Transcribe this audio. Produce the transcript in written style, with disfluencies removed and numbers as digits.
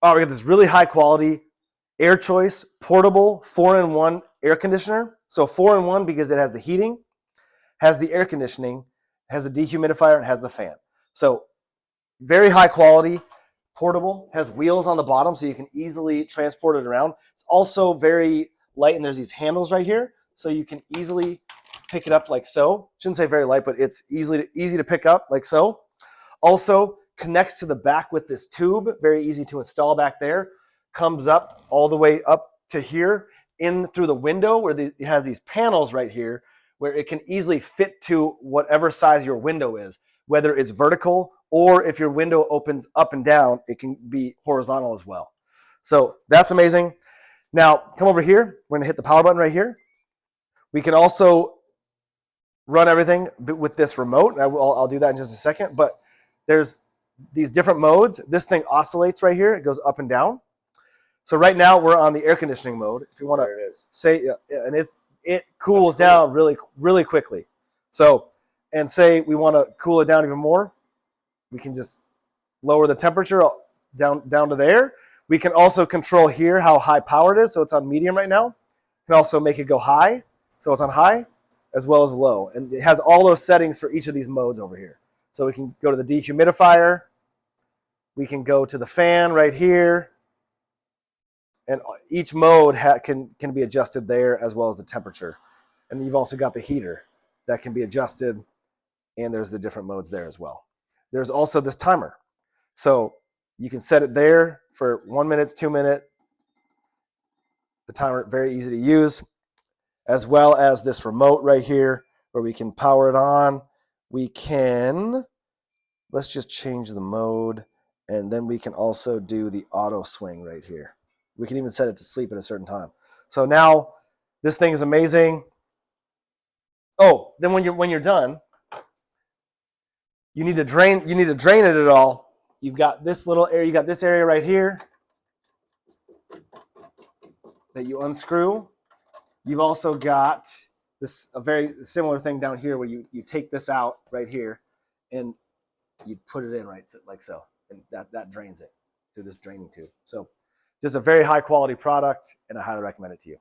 Oh, we got this really high quality Air Choice portable 4-in-1 air conditioner. So 4-in-1 because it has the heating, has the air conditioning, has the dehumidifier, and has the fan. So very high quality, portable, has wheels on the bottom so you can easily transport it around. It's also very light, and there's these handles right here so you can easily pick it up like so. Shouldn't say very light, but it's easy to pick up like so. Also connects to the back with this tube, very easy to install back there. Comes up all the way up to here, in through the window where it has these panels right here where it can easily fit to whatever size your window is, whether it's vertical or if your window opens up and down, it can be horizontal as well. So that's amazing. Now, come over here. We're going to hit the power button right here. We can also run everything with this remote. I'll do that in just a second, but there's these different modes. This thing oscillates right here. It goes up and down. So right now we're on the air conditioning mode. If you want to say, and it cools down really quickly. So, and say we want to cool it down even more, we can just lower the temperature down to there. We can also control here how high power it is. So it's on medium right now. We can also make it go high. So it's on high as well as low. And it has all those settings for each of these modes over here. So we can go to the dehumidifier. We can go to the fan right here. And each mode can be adjusted there as well as the temperature. And you've also got the heater that can be adjusted. And there's the different modes there as well. There's also this timer. So you can set it there for 1 minute, 2 minutes. The timer, very easy to use. As well as this remote right here where we can power it on. We can, let's just change the mode. And then we can also do the auto swing right here. We can even set it to sleep at a certain time. So now this thing is amazing. Oh, then when you're done, you need to drain it at all. You've got this little area, you got this area right here that you unscrew. You've also got a very similar thing down here where you take this out right here and you put it in right like so. And that drains it through this draining tube. So just a very high quality product, and I highly recommend it to you.